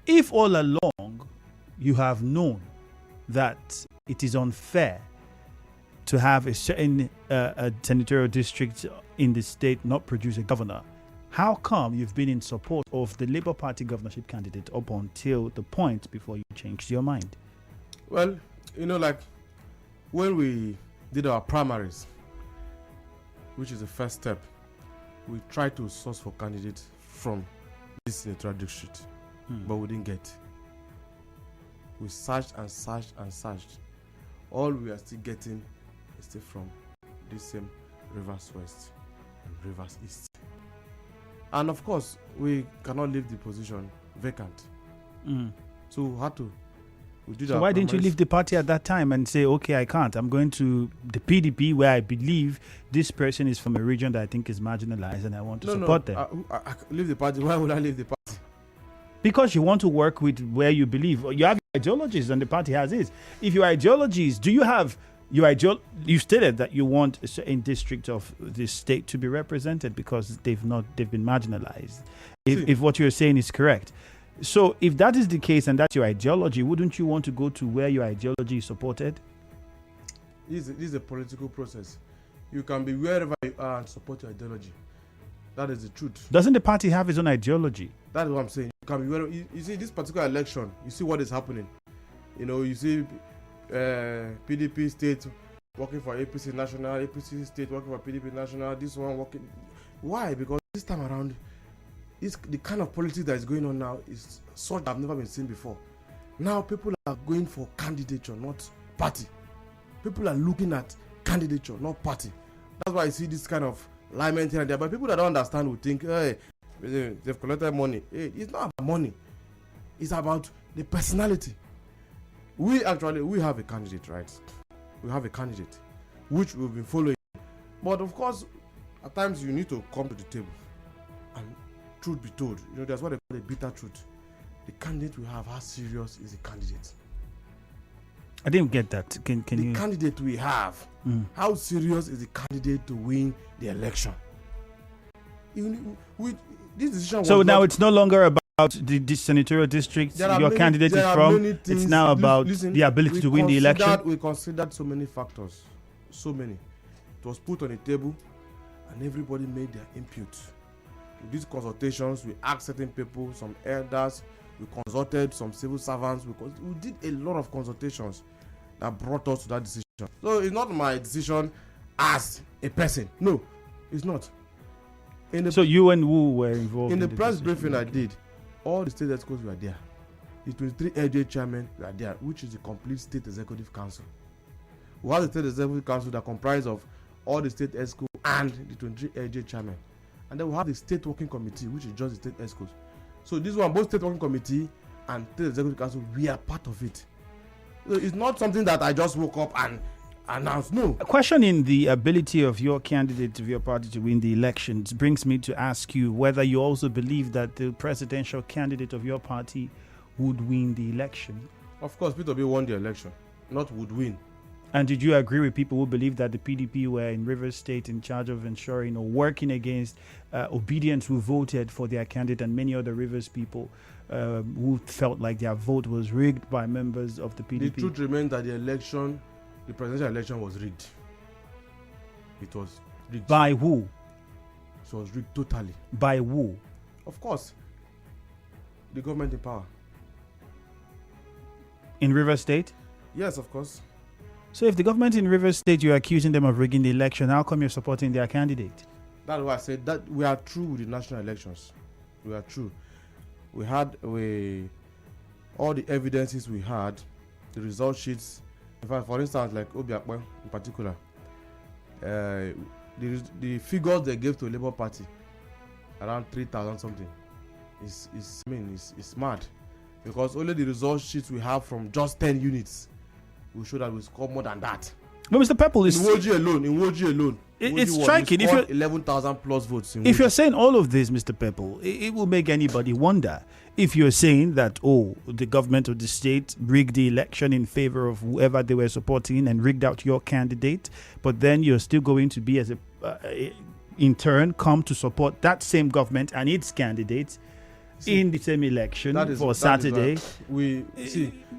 If all along you have known that it is unfair to have a certain senatorial district in the state not produce a governor, how come you've been in support of the Labour Party governorship candidate up until the point before you changed your mind? Well, like when we did our primaries, which is the first step, we tried to source for candidates from this senatorial district, but we didn't get. We searched and searched and searched. All we are still getting is still from this same Rivers West and Rivers East. And of course, we cannot leave the position vacant. So we had to. So why didn't you leave the party at that time and say, okay, I can't. I'm going to the PDP where I believe this person is from a region that I think is marginalized and I want to support them. I leave the party. Why would I leave the party? Because you want to work with where you believe. You have ideologies and the party has his. If your ideologies, do you have your you stated that you want a certain district of this state to be represented because they've been marginalized. If what you're saying is correct. So if that is the case and that's your ideology, wouldn't you want to go to where your ideology is supported? This is a political process. You can be wherever you are and support your ideology. That is the truth. Doesn't the party have its own ideology? That is what I'm saying. You can be wherever. You see this particular election, you see what is happening. You see PDP state working for APC national, APC state working for PDP national, this one working. Why? Because this time around, the kind of politics that is going on now is such that I've never been seen before. Now people are going for candidature, not party. People are looking at candidature, not party. That's why I see this kind of alignment here and there. But people that don't understand will think, hey, they've collected money. Hey, it's not about money. It's about the personality. We have a candidate, right? We have a candidate, which we've been following. But of course, at times you need to come to the table and truth be told, that's what they call the bitter truth. The candidate we have, how serious is the candidate? I didn't get that. Can you? The candidate we have, how serious is the candidate to win the election? This decision. So now it's no longer about the senatorial district your candidate is from. It's now about the ability to win the election. We considered so many factors, so many. It was put on the table, and everybody made their input. In these consultations, we asked certain people, some elders, we consulted some civil servants. We did a lot of consultations that brought us to that decision. So it's not my decision as a person. No, it's not. So you and Wu were involved in the press briefing I did. All the state execos were there. The 23 LJ chairmen were there, which is the complete state executive council. We have the state executive council that comprises of all the state exco and the 23 LJ chairmen. And then we have the state working committee, which is just the state excos. So this one, both state working committee and state executive council, we are part of it. So it's not something that I just woke up and announced. No. Questioning the ability of your candidate of your party to win the elections brings me to ask you whether you also believe that the presidential candidate of your party would win the election. Of course, Peter B won the election, not would win. And did you agree with people who believe that the PDP were in Rivers State in charge of ensuring or working against obedience who voted for their candidate, and many other Rivers people who felt like their vote was rigged by members of the PDP? The truth remains that the presidential election was rigged. It was rigged. By who? It was rigged totally. By who? Of course, the government in power. In Rivers State? Yes, of course. So if the government in Rivers State, you're accusing them of rigging the election, how come you're supporting their candidate? That's why I said that we are true with the national elections. We are true. We had all the evidences we had, the result sheets. In fact, for instance, like Obiakwe in particular, the figures they gave to the Labour Party, around 3,000 something, is mad. Because only the result sheets we have from just 10 units will show that we score more than that. No, Mr. Pepple, in Woji alone, it's striking. If 11,000 plus votes. If you're saying all of this, Mr. Pepple, it will make anybody wonder. If you're saying that, the government of the state rigged the election in favor of whoever they were supporting and rigged out your candidate, but then you're still going to be, in turn, come to support that same government and its candidates, in the same election for Saturday.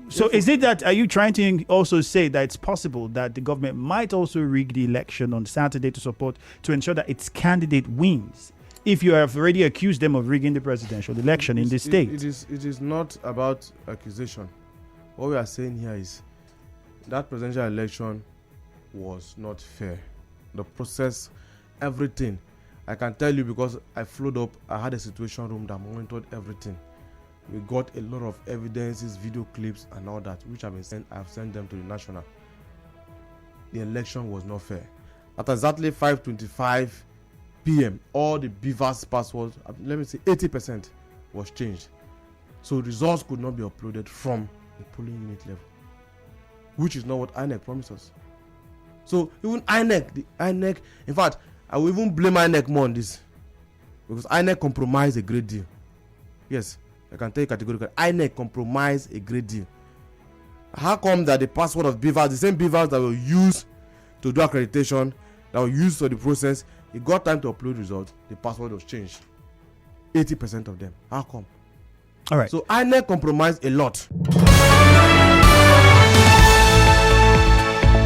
So is it that, are you trying to also say that it's possible that the government might also rig the election on Saturday to ensure that its candidate wins? If you have already accused them of rigging the presidential election in the state. It is not about accusation. What we are saying here is that presidential election was not fair. The process, everything. I can tell you because I followed up, I had a situation room that monitored everything. We got a lot of evidences, video clips and all that, which I've sent them to the national. The election was not fair. At exactly 5:25 p.m., all the Beavers passwords, let me say 80% was changed. So results could not be uploaded from the polling unit level, which is not what INEC promised us. So even INEC, in fact, I will even blame INEC more on this, because INEC compromised a great deal. Yes, I can tell you categorically, INEC compromised a great deal. How come that the password of Beavers, the same Beavers that were used to do accreditation, that were used for the process, it got time to upload results, the password was changed. 80% of them. How come? All right. So INEC compromised a lot.